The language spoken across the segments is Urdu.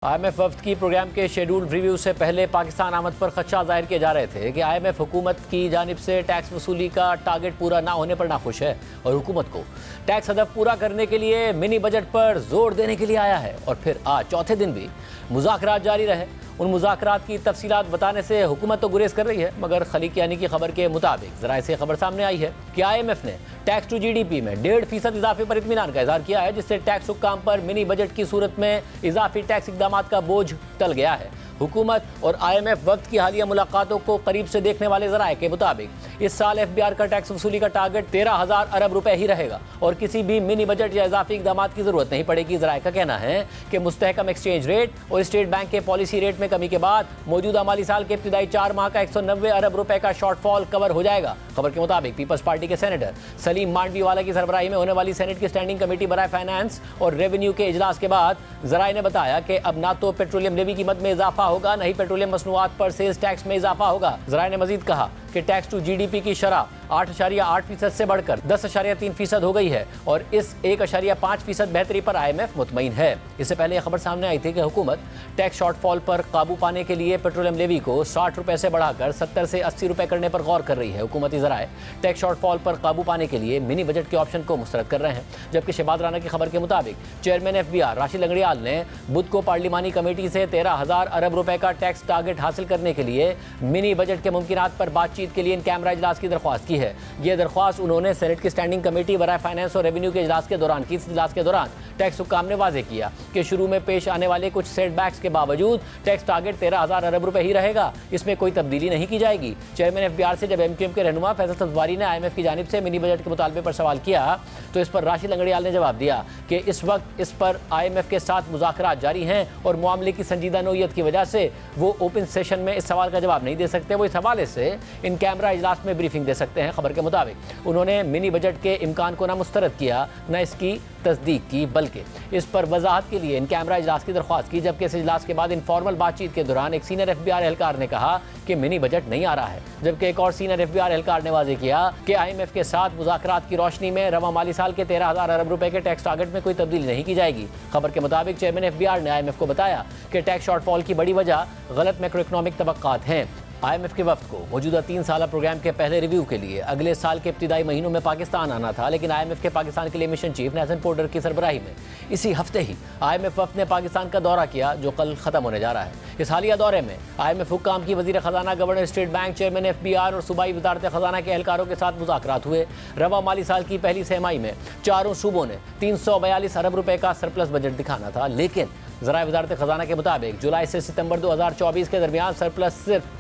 IMF وفد کی پروگرام کے شیڈول ریویو سے پہلے پاکستان آمد پر خدشات ظاہر کیے جا رہے تھے کہ IMF حکومت کی جانب سے ٹیکس وصولی کا ٹارگٹ پورا نہ ہونے پر ناخوش ہے اور حکومت کو ٹیکس ہدف پورا کرنے کے لیے منی بجٹ پر زور دینے کے لیے آیا ہے۔ اور پھر آج چوتھے دن بھی مذاکرات جاری رہے۔ ان مذاکرات کی تفصیلات بتانے سے حکومت تو گریز کر رہی ہے، مگر خلیقیانی کی خبر کے مطابق ذرائع سے خبر سامنے آئی ہے کہ IMF نے ٹیکس ٹو GDP میں 1.5% اضافے پر اطمینان کا اظہار کیا ہے، جس سے ٹیکس حکام پر منی بجٹ کی صورت میں اضافی ٹیکس اقدامات کا بوجھ ٹل گیا ہے۔ حکومت اور IMF وفد کی حالیہ ملاقاتوں کو قریب سے دیکھنے والے ذرائع کے مطابق اس سال FBR کا ٹیکس وصولی کا ٹارگٹ 13,000 ارب روپے ہی رہے گا اور کسی بھی منی بجٹ یا اضافی اقدامات کی ضرورت نہیں پڑے گی۔ ذرائع کا کہنا ہے کہ مستحکم ایکسچینج ریٹ اور اسٹیٹ بینک کے پالیسی ریٹ میں کمی کے بعد موجودہ مالی سال کے ابتدائی 4 ماہ کا 190 ارب روپے کا شارٹ فال کور ہو جائے گا۔ خبر کے مطابق پیپلز پارٹی کے سینیٹر سلیم مانڈوی والا کی سربراہی میں ہونے والی سینٹ کی اسٹینڈنگ کمیٹی برائے فائنانس اور ریونیو کے اجلاس کے بعد ذرائع نے بتایا کہ اب نہ تو پیٹرولیم لیوی قیمت میں اضافہ ہوگا، نہ ہی پیٹرولیم مصنوعات پر سیلز ٹیکس میں اضافہ ہوگا۔ ذرائع نے مزید کہا کہ ٹیکس ٹو GDP کی شرح 8.8% سے بڑھ کر 10.3% ہو گئی ہے اور اس 1.5% بہتری پر IMF مطمئن ہے۔ اس سے پہلے یہ خبر سامنے آئی تھی کہ حکومت ٹیکس شارٹ فال پر قابو پانے کے لیے پیٹرولیم لیوی کو 60 روپے سے بڑھا کر 70 سے 80 روپے کرنے پر غور کر رہی ہے۔ حکومتی ذرائع ٹیکس شارٹ فال پر قابو پانے کے لیے منی بجٹ کے آپشن کو مسترد کر رہے ہیں، جبکہ شہباز رانا کی خبر کے مطابق چیئرمین FBR راشد لنگڑیال نے بدھ کو پارلیمانی کمیٹی سے 13,000 ارب روپے کا ٹیکس ٹارگٹ حاصل کرنے کے لیے منی بجٹ کے ممکنات پر بات چیت کے لیے ان کیمرہ اجلاس کی درخواست کی ہے۔ یہ درخواست انہوں نے سینٹ کی اسٹینڈنگ کمیٹی برائے فائنانس اور ریونیو کے اجلاس کے دوران کی۔ اس اجلاس کے دوران ٹیکس حکام نے واضح کیا کہ شروع میں پیش آنے والے کچھ سیٹ بیکس کے باوجود ٹیکس ٹارگٹ 13,000 ارب روپے ہی رہے گا، اس میں کوئی تبدیلی نہیں کی جائے گی۔ چیئرمین FBR سے جب MQM کے رہنما فیصل صفواری نے IMF کی جانب سے منی بجٹ کے مطالبے پر سوال کیا تو اس پر راشد لنگڑیال نے جواب دیا کہ اس وقت اس پر IMF کے ساتھ مذاکرات جاری ہیں اور معاملے کی سنجیدہ نوعیت کی وجہ سے وہ اوپن سیشن میں اس سوال کا جواب نہیں دے سکتے۔ وہ اس حوالے سے ان کیمرہ اجلاس میں بریفنگ دے سکتے ہیں۔ خبر کے مطابق انہوں نے منی بجٹ کے امکان کو نہ مسترد کیا نہ اس کی تصدیق کی، بلکہ اس پر وضاحت کے لیے ان کیمرہ اجلاس کی درخواست کی، جبکہ اس اجلاس کے بعد انفارمل بات چیت کے دوران ایک سینئر FBR اہلکار نے کہا کہ منی بجٹ نہیں آ رہا ہے، جبکہ ایک اور سینئر FBR اہلکار نے واضح کیا کہ IMF کے ساتھ مذاکرات کی روشنی میں رواں مالی سال کے 13,000 ارب روپے کے ٹیکس ٹارگٹ میں کوئی تبدیلی نہیں کی جائے گی۔ خبر کے مطابق چیئرمین FBR نے IMF کو بتایا کہ ٹیکس شارٹ فال کی بڑی وجہ غلط میکرو اکنامک توقعات ہیں۔ IMF کے وفد کو موجودہ 3 سالہ پروگرام کے پہلے ریویو کے لیے اگلے سال کے ابتدائی مہینوں میں پاکستان آنا تھا، لیکن IMF کے پاکستان کے لیے مشن چیف نیتھن پورٹر کی سربراہی میں اسی ہفتے ہی IMF وفد نے پاکستان کا دورہ کیا، جو کل ختم ہونے جا رہا ہے۔ اس حالیہ دورے میں IMF حکام کی وزیر خزانہ، governor state bank, chairman FBR اور صوبائی وزارت خزانہ کے اہلکاروں کے ساتھ مذاکرات ہوئے۔ رواں مالی سال کی پہلی سہ ماہی میں چاروں صوبوں نے 342 ارب روپے کا سرپلس بجٹ دکھانا تھا، لیکن ذرائع وزارت خزانہ کے مطابق جولائی سے ستمبر 2024 کے درمیان سرپلس صرف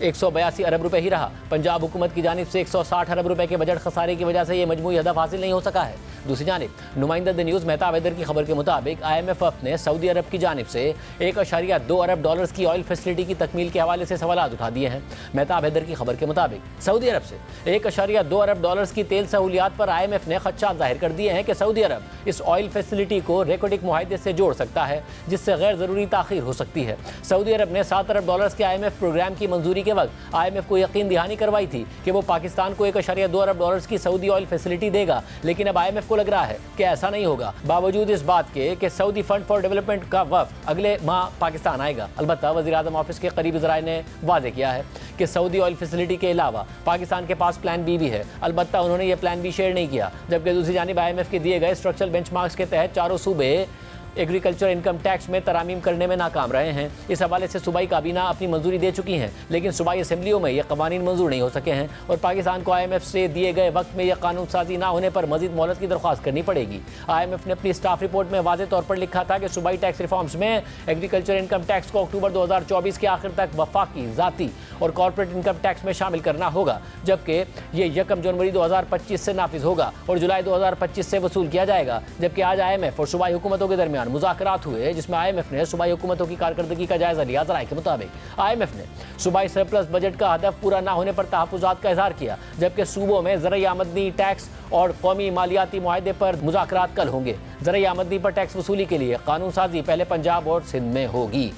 182 ارب روپے ہی رہا۔ پنجاب حکومت کی جانب سے 160 ارب روپے کے بجٹ خسارے کی وجہ سے یہ مجموعی ہدف حاصل نہیں ہو سکا ہے۔ دوسری جانب نمائندہ دی نیوز مہتاب حیدر کی خبر کے مطابق IMF وفد نے سعودی عرب کی جانب سے 1.2 ارب ڈالرز کی آئل فیسلٹی کی تکمیل کے حوالے سے سوالات اٹھا دیے ہیں۔ مہتاب حیدر کی خبر کے مطابق سعودی عرب سے 1.2 ارب ڈالرز کی تیل سہولیات پر IMF نے خدشات ظاہر کر دیے ہیں کہ سعودی عرب اس آئل فیسلٹی کو ریکوڈک معاہدے سے جوڑ سکتا ہے، جس سے غیر ضروری تاخیر ہو سکتی ہے۔ سعودی عرب نے 7 ارب ڈالرز کے IMF پروگرام کی منظوری کے وقت IMF کو یقین دہانی کروائی تھی کہ وہ پاکستان کو 1.2 ارب ڈالرز کی سعودی آئل فیسلٹی دے گا، لیکن اب IMF کو لگ رہا ہے کہ ایسا نہیں ہوگا، باوجود اس بات کے کہ سعودی فنڈ فار ڈیولپمنٹ کا وفد اگلے ماہ پاکستان آئے گا۔ البتہ وزیر اعظم آفس کے قریبی ذرائع نے واضح کیا ہے کہ سعودی آئل فیسلٹی کے علاوہ پاکستان کے پاس پلان B بھی ہے، البتہ انہوں نے یہ پلان B شیئر نہیں کیا۔ جبکہ دوسری جانب IMF کے دیے گئے اسٹرکچرل بینچ مارکس کے تحت چاروں صوبے ایگریکلچر انکم ٹیکس میں ترامیم کرنے میں ناکام رہے ہیں۔ اس حوالے سے صوبائی کابینہ اپنی منظوری دے چکی ہیں، لیکن صوبائی اسمبلیوں میں یہ قوانین منظور نہیں ہو سکے ہیں اور پاکستان کو IMF سے دیے گئے وقت میں یہ قانون سازی نہ ہونے پر مزید مہلت کی درخواست کرنی پڑے گی۔ IMF نے اپنی اسٹاف رپورٹ میں واضح طور پر لکھا تھا کہ صوبائی ٹیکس ریفارمز میں ایگریکلچر انکم ٹیکس کو اکتوبر 2024 کے آخر تک وفاقی، ذاتی اور کارپوریٹ انکم ٹیکس میں شامل کرنا ہوگا، جبکہ یہ 1 جنوری 2025 سے نافذ ہوگا اور جولائی 2025 سے وصول کیا جائے گا۔ جبکہ آج IMF اور صوبائی حکومتوں کے درمیان مذاکرات ہوئے جس میں IMF نے صوبائی حکومتوں کی کارکردگی کا جائزہ لیا۔ ذرائع کے مطابق IMF نے صوبائی سرپلس بجٹ کا ہدف پورا نہ ہونے پر تحفظات کا اظہار کیا، جبکہ صوبوں میں زرعی آمدنی ٹیکس اور قومی مالیاتی معاہدے پر مذاکرات کل ہوں گے۔ زرعی آمدنی پر ٹیکس وصولی کے لیے قانون سازی پہلے پنجاب اور سندھ میں ہوگی۔